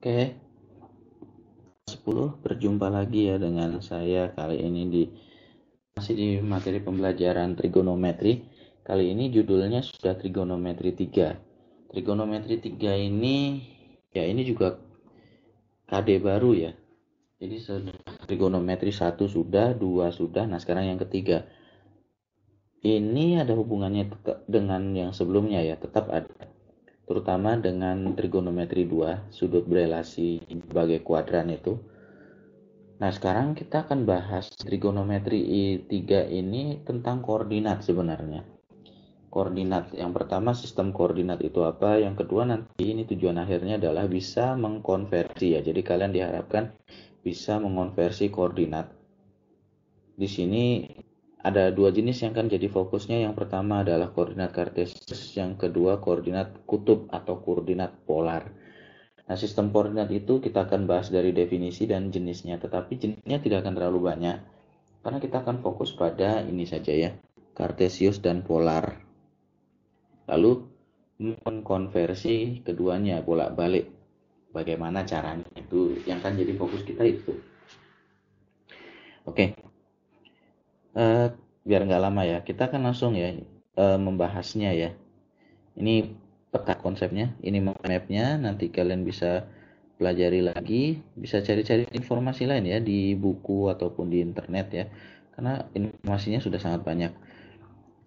Oke, 10 berjumpa lagi ya dengan saya kali ini masih di materi pembelajaran trigonometri. Kali ini judulnya sudah trigonometri 3. Trigonometri 3 ini juga KD baru ya. Jadi trigonometri 1 sudah, 2 sudah, nah sekarang yang ketiga. Ini ada hubungannya dengan yang sebelumnya ya, tetap ada. Terutama dengan trigonometri 2, sudut berelasi sebagai kuadran itu. Nah, sekarang kita akan bahas trigonometri 3 ini tentang koordinat sebenarnya. Koordinat yang pertama, sistem koordinat itu apa? Yang kedua, nanti ini tujuan akhirnya adalah bisa mengkonversi ya. Jadi kalian diharapkan bisa mengonversi koordinat. Di sini ada dua jenis yang akan jadi fokusnya. Yang pertama adalah koordinat kartesius, yang kedua koordinat kutub atau koordinat polar. Nah, sistem koordinat itu kita akan bahas dari definisi dan jenisnya, tetapi jenisnya tidak akan terlalu banyak, karena kita akan fokus pada ini saja ya, kartesius dan polar. Lalu mengkonversi keduanya bolak-balik. Bagaimana caranya? Itu yang akan jadi fokus kita itu. Oke, biar nggak lama ya, kita akan langsung ya membahasnya ya. Ini peta konsepnya, ini mapnya, nanti kalian bisa pelajari lagi, bisa cari-cari informasi lain ya di buku ataupun di internet ya, karena informasinya sudah sangat banyak.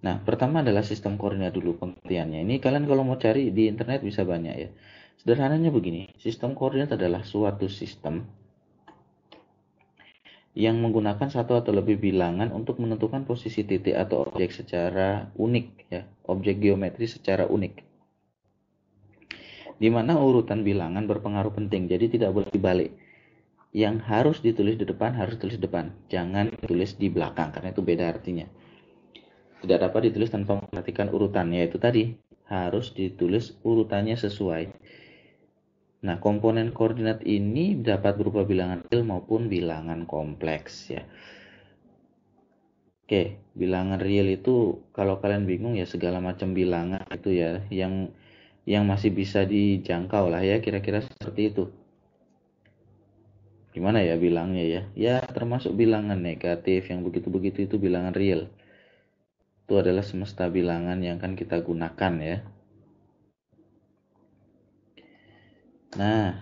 Nah, pertama adalah sistem koordinat dulu pengertiannya. Ini kalian kalau mau cari di internet bisa banyak ya. Sederhananya begini, sistem koordinat adalah suatu sistem yang menggunakan satu atau lebih bilangan untuk menentukan posisi titik atau objek secara unik ya, objek geometri secara unik. Di mana urutan bilangan berpengaruh penting, jadi tidak boleh dibalik. Yang harus ditulis di depan harus tulis depan, jangan ditulis di belakang karena itu beda artinya. Tidak dapat ditulis tanpa memperhatikan urutan, yaitu tadi harus ditulis urutannya sesuai. Nah, komponen koordinat ini dapat berupa bilangan real maupun bilangan kompleks ya. Oke, bilangan real itu kalau kalian bingung ya segala macam bilangan itu ya yang masih bisa dijangkau lah ya, kira-kira seperti itu. Gimana ya bilangnya ya? Ya termasuk bilangan negatif yang begitu-begitu itu bilangan real. Itu adalah semesta bilangan yang akan kita gunakan ya. Nah,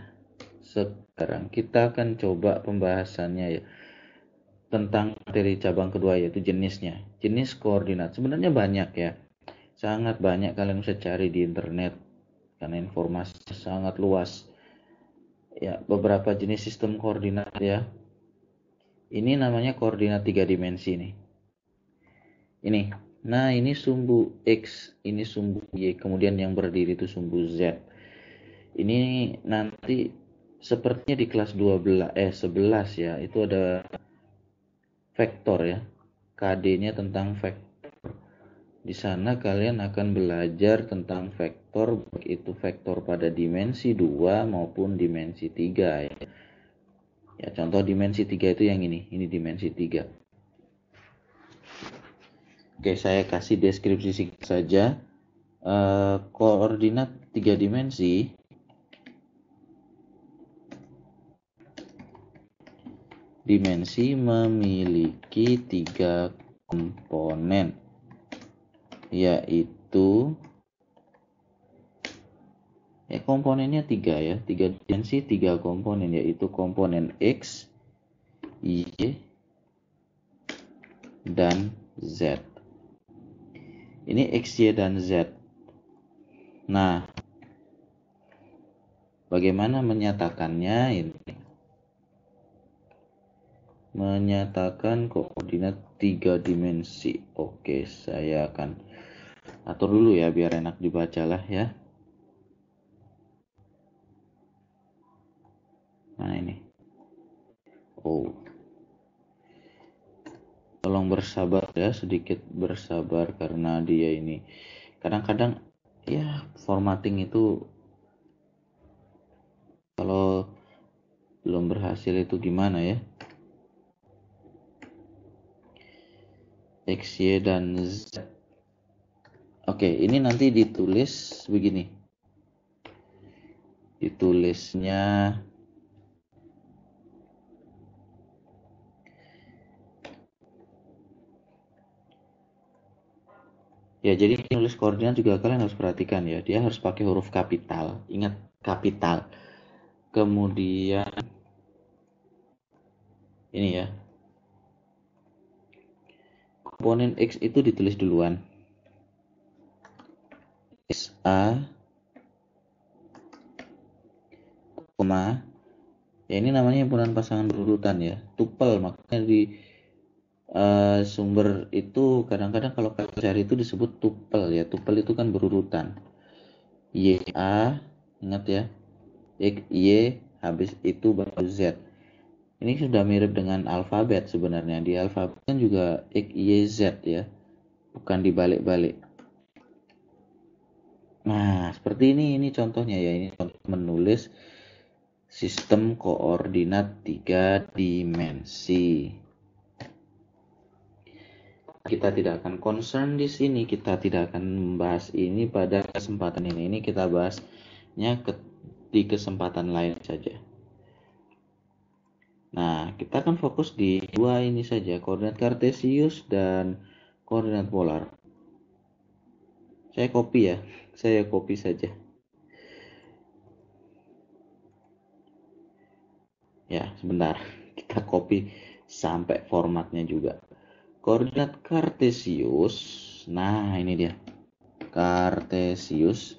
sekarang kita akan coba pembahasannya ya tentang materi cabang kedua yaitu jenisnya. Jenis koordinat sebenarnya banyak ya. Sangat banyak kalian bisa cari di internet karena informasinya sangat luas. Ya, beberapa jenis sistem koordinat ya. Ini namanya koordinat 3 dimensi nih. Ini. Nah, ini sumbu X, ini sumbu Y, kemudian yang berdiri itu sumbu Z. Ini nanti sepertinya di kelas 11 ya, itu ada vektor ya. KD-nya tentang vektor. Di sana kalian akan belajar tentang vektor, baik itu vektor pada dimensi 2 maupun dimensi 3 ya. Ya, contoh dimensi 3 itu yang ini dimensi 3. Oke, saya kasih deskripsi singkat saja. Koordinat 3 dimensi memiliki 3 komponen, yaitu komponennya 3 ya, 3 dimensi 3 komponen, yaitu komponen X, Y, dan Z. Ini X, Y, dan Z. Nah, bagaimana menyatakannya ini? Menyatakan koordinat 3 dimensi. Oke, saya akan atur dulu ya biar enak dibaca lah ya. Nah, ini. Tolong bersabar ya, sedikit bersabar karena dia ini kadang-kadang ya formatting itu kalau belum berhasil itu gimana ya. X, Y, dan Z. Oke, ini nanti ditulis begini. ditulisnya ya, jadi nulis koordinat juga kalian harus perhatikan ya, dia harus pakai huruf kapital, ingat kapital. Kemudian ini ya, komponen X itu ditulis duluan, SA, koma, ya ini namanya himpunan pasangan berurutan ya, tupel, makanya di sumber itu kadang-kadang kalau kalian cari itu disebut tupel ya, tupel itu kan berurutan, YA, ingat ya, X, Y, habis itu baru Z. Ini sudah mirip dengan alfabet sebenarnya, di alfabet kan juga X, Y, Z ya, bukan dibalik-balik. Nah, seperti ini contohnya ya, ini contoh menulis sistem koordinat 3 dimensi. Kita tidak akan concern di sini, kita tidak akan membahas ini pada kesempatan ini. Ini kita bahasnya di kesempatan lain saja. Nah, kita akan fokus di dua ini saja, koordinat kartesius dan koordinat polar. Saya copy saja. Ya, sebentar. Kita copy sampai formatnya juga. Koordinat kartesius. Nah, ini dia. Kartesius.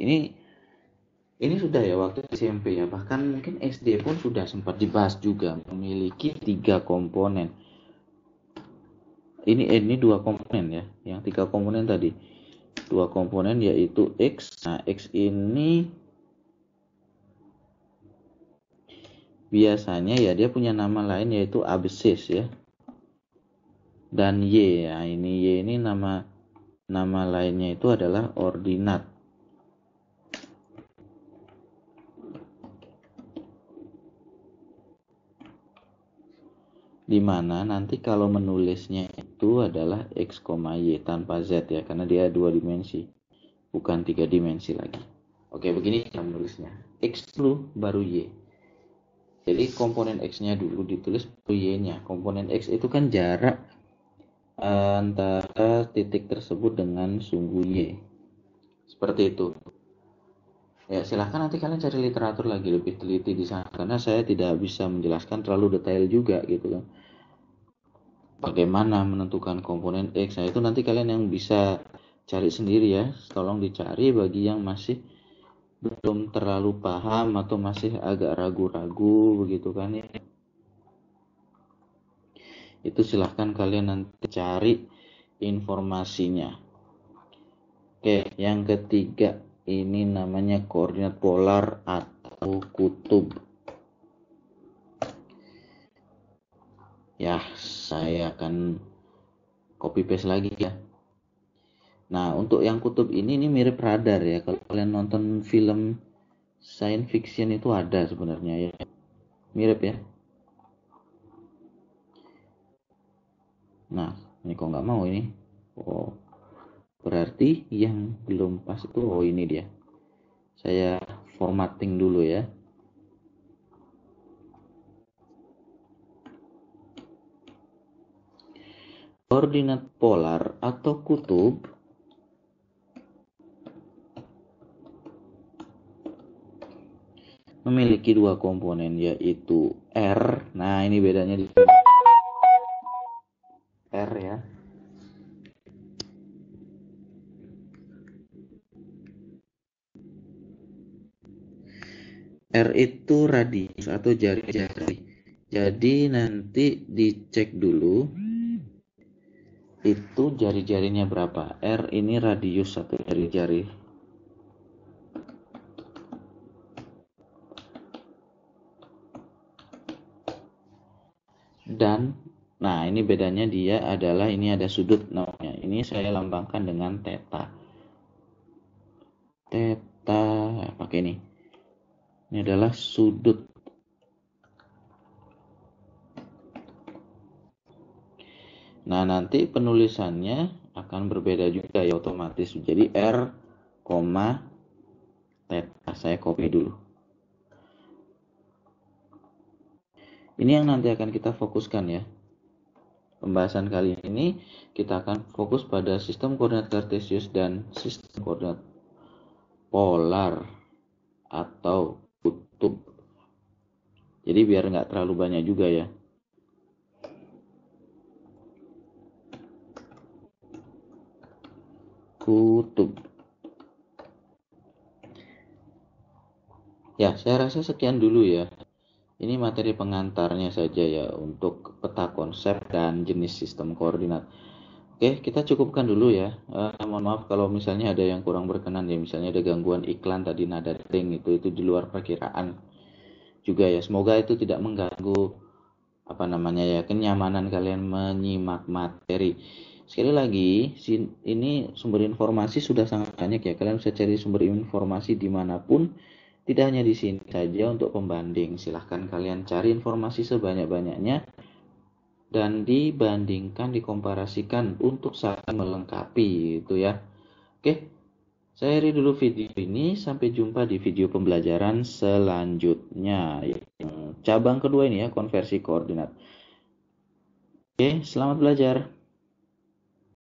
Ini sudah ya waktu SMP ya. Bahkan mungkin SD pun sudah sempat dibahas juga. Memiliki 3 komponen. Ini 2 komponen ya. Yang 3 komponen tadi. 2 komponen yaitu X. Nah, X ini biasanya ya dia punya nama lain yaitu abscis ya. Dan Y, ya ini Y ini nama lainnya itu adalah ordinat. Dimana nanti kalau menulisnya itu adalah X, Y tanpa Z ya, karena dia 2 dimensi, bukan 3 dimensi lagi. Oke, begini cara menulisnya. X dulu baru Y. Jadi komponen X-nya dulu ditulis baru Y-nya. Komponen X itu kan jarak antara titik tersebut dengan sumbu Y. Seperti itu. Ya, silahkan nanti kalian cari literatur lagi lebih teliti di sana, karena saya tidak bisa menjelaskan terlalu detail juga gitu kan. Bagaimana menentukan komponen X? Nah, itu nanti kalian yang bisa cari sendiri ya. Tolong dicari bagi yang masih belum terlalu paham atau masih agak ragu-ragu begitu kan ya. Itu silahkan kalian nanti cari informasinya. Oke, yang ketiga ini namanya koordinat polar atau kutub. Ya, saya akan copy paste lagi ya. Nah, untuk yang kutub ini mirip radar ya. Kalau kalian nonton film science fiction itu ada sebenarnya ya. Mirip ya. Nah, ini kok nggak mau ini. Oh, berarti yang belum pas itu, oh ini dia. Saya formatting dulu ya. Koordinat polar atau kutub memiliki 2 komponen yaitu R. Nah, ini bedanya di R ya. R itu radius atau jari-jari. Jadi nanti dicek dulu itu jari-jarinya berapa. R ini radius atau jari-jari. Dan nah ini bedanya dia adalah ini ada sudut namanya. Ini saya lambangkan dengan theta. Theta pakai ini. Ini adalah sudut. Nah, nanti penulisannya akan berbeda juga ya otomatis. Jadi R, theta. Saya copy dulu. Ini yang nanti akan kita fokuskan ya. Pembahasan kali ini kita akan fokus pada sistem koordinat kartesius dan sistem koordinat polar atau kutub. Jadi biar nggak terlalu banyak juga ya. Kutub. Ya, saya rasa sekian dulu ya. Ini materi pengantarnya saja ya untuk peta konsep dan jenis sistem koordinat. Oke, kita cukupkan dulu ya. Mohon maaf kalau misalnya ada yang kurang berkenan ya, misalnya ada gangguan iklan tadi nada ding itu di luar perkiraan juga ya. Semoga itu tidak mengganggu kenyamanan kalian menyimak materi. Sekali lagi, ini sumber informasi sudah sangat banyak ya. Kalian bisa cari sumber informasi dimanapun. Tidak hanya di sini saja untuk pembanding. Silahkan kalian cari informasi sebanyak-banyaknya dan dibandingkan, dikomparasikan untuk saling melengkapi itu ya. Oke, saya akhiri dulu video ini. Sampai jumpa di video pembelajaran selanjutnya. Cabang kedua ini ya, konversi koordinat. Oke, selamat belajar.